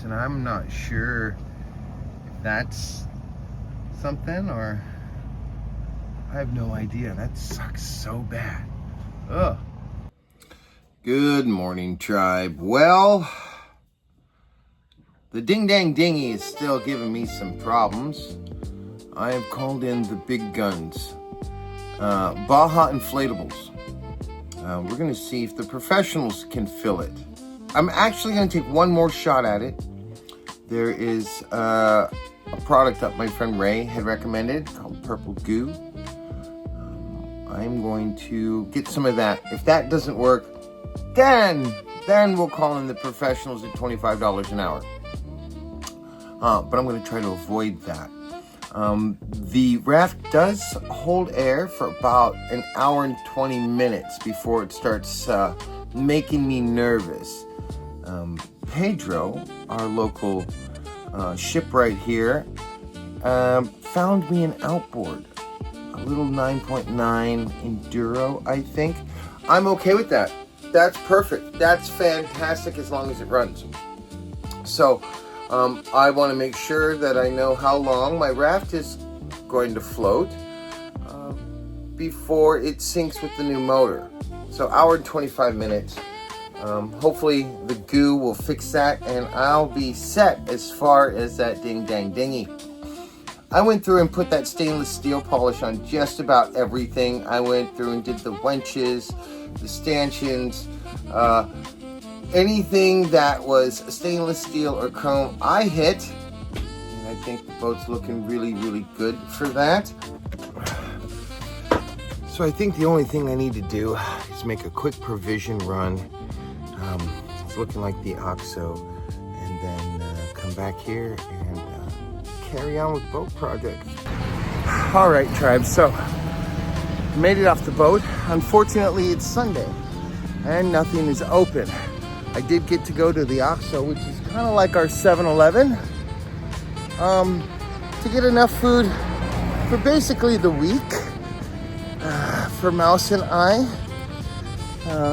And I'm not sure if that's something or I have no idea. That sucks so bad. Ugh. Good morning, tribe. Well, the ding dang dingy is still giving me some problems. I have called in the big guns, Baja Inflatables. We're gonna see if the professionals can fill it. I'm actually gonna take one more shot at it. There is a product that my friend Ray had recommended called Purple Goo. I'm going to get some of that. If that doesn't work, then we'll call in the professionals at $25 an hour. But I'm going to try to avoid that. The raft does hold air for about an hour and 20 minutes before it starts making me nervous. Pedro, our local shipwright here, found me an outboard, a little 9.9 Enduro, I think. I'm okay with that. That's perfect. That's fantastic as long as it runs. So I want to make sure that I know how long my raft is going to float before it sinks with the new motor. So hour and 25 minutes. Hopefully the goo will fix that and I'll be set as far as that ding dang dingy. I went through and put that stainless steel polish on just about everything. I went through and did the winches, the stanchions, anything that was stainless steel or chrome I hit. And I think the boat's looking really, really good for that. So I think the only thing I need to do is make a quick provision run. It's looking like the OXO, and then come back here and carry on with boat projects. All right, tribe, so made it off the boat. Unfortunately, it's Sunday and nothing is open. I did get to go to the OXO, which is kind of like our 7-Eleven, to get enough food for basically the week for Mouse and I.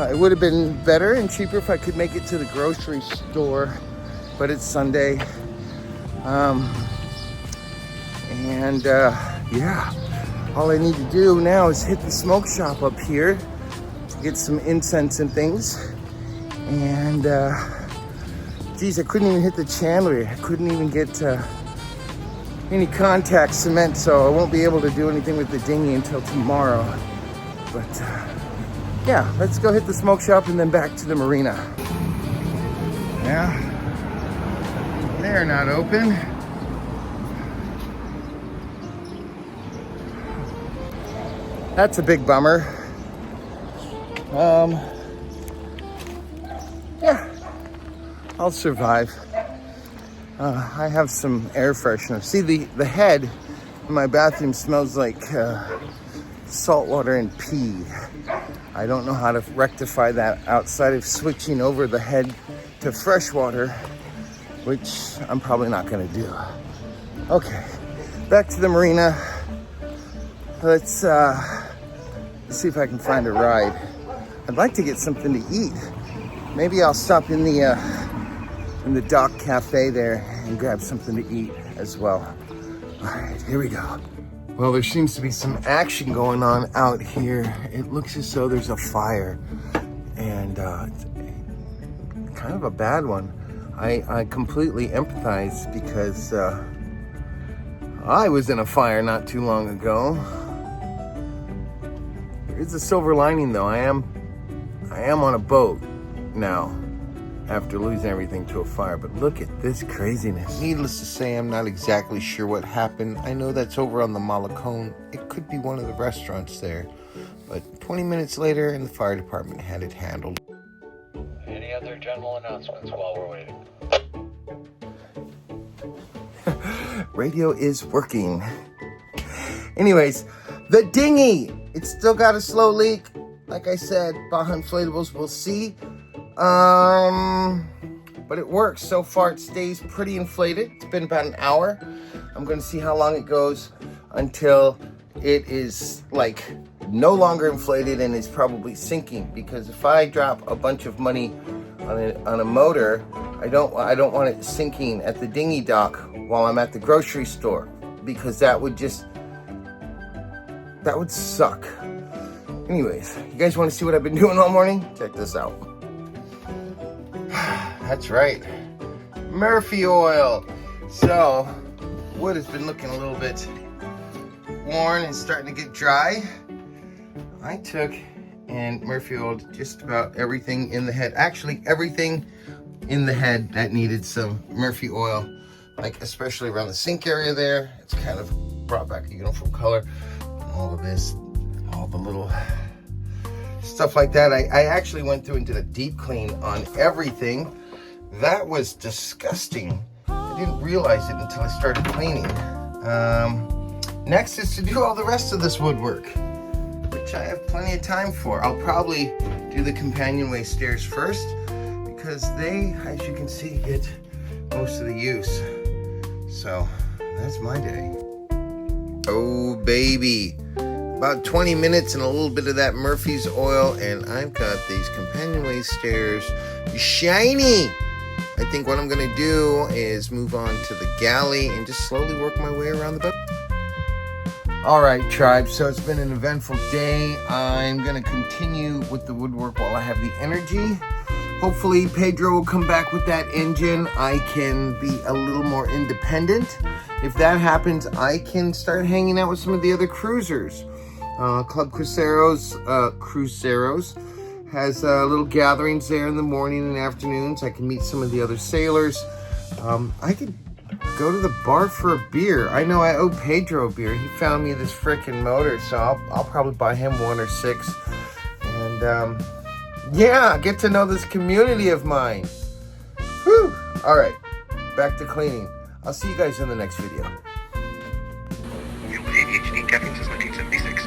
It would have been better and cheaper if I could make it to the grocery store, but it's Sunday. Yeah, all I need to do now is hit the smoke shop up here to get some incense and things. And geez, I couldn't even hit the chandlery. I couldn't even get any contact cement, so I won't be able to do anything with the dinghy until tomorrow. But yeah, let's go hit the smoke shop and then back to the marina. Yeah, they're not open. That's a big bummer. Yeah, I'll survive. I have some air freshener. See, the head in my bathroom smells like salt water and pee. I don't know how to rectify that outside of switching over the head to fresh water, which I'm probably not gonna do. Okay, back to the marina. Let's see if I can find a ride. I'd like to get something to eat. Maybe I'll stop in the dock cafe there and grab something to eat as well. All right, here we go. Well, there seems to be some action going on out here. It looks as though there's a fire, and it's kind of a bad one. I completely empathize because I was in a fire not too long ago. There is a silver lining though. I am on a boat now after losing everything to a fire, but look at this craziness. Needless to say, I'm not exactly sure what happened. I know that's over on the Malecon. It could be one of the restaurants there, but 20 minutes later and the fire department had it handled. Any other general announcements while we're waiting? Radio is working. Anyways, the dinghy, it's still got a slow leak. Like I said, Baja Inflatables, we'll see. But it works. So far it stays pretty inflated. It's been about an hour. I'm going to see how long it goes until it is like no longer inflated and is probably sinking, because if I drop a bunch of money on a motor I don't want it sinking at the dinghy dock while I'm at the grocery store, because that would suck. Anyways, you guys want to see what I've been doing all morning? Check this out. That's right, Murphy oil. So wood has been looking a little bit worn and starting to get dry. I took and Murphy oiled just about everything in the head. Actually, everything in the head that needed some Murphy oil, like especially around the sink area there. It's kind of brought back a uniform color. And all of this, all the little stuff like that. I actually went through and did a deep clean on everything. That was disgusting. I didn't realize it until I started cleaning. Next is to do all the rest of this woodwork, which I have plenty of time for. I'll probably do the companionway stairs first, because they, as you can see, get most of the use. So that's my day. Oh baby, about 20 minutes and a little bit of that Murphy's oil, and I've got these companionway stairs shiny. I think what I'm gonna do is move on to the galley and just slowly work my way around the boat. All right, tribe, so it's been an eventful day. I'm gonna continue with the woodwork while I have the energy. Hopefully Pedro will come back with that engine. I can be a little more independent. If that happens, I can start hanging out with some of the other cruisers. Club Cruceros has little gatherings there in the morning and afternoons. I can meet some of the other sailors. I could go to the bar for a beer. I know I owe Pedro a beer. He found me this frickin' motor, so I'll probably buy him 1 or 6. And yeah, get to know this community of mine. Whew. All right, back to cleaning. I'll see you guys in the next video. ADHD caffeine since 1976.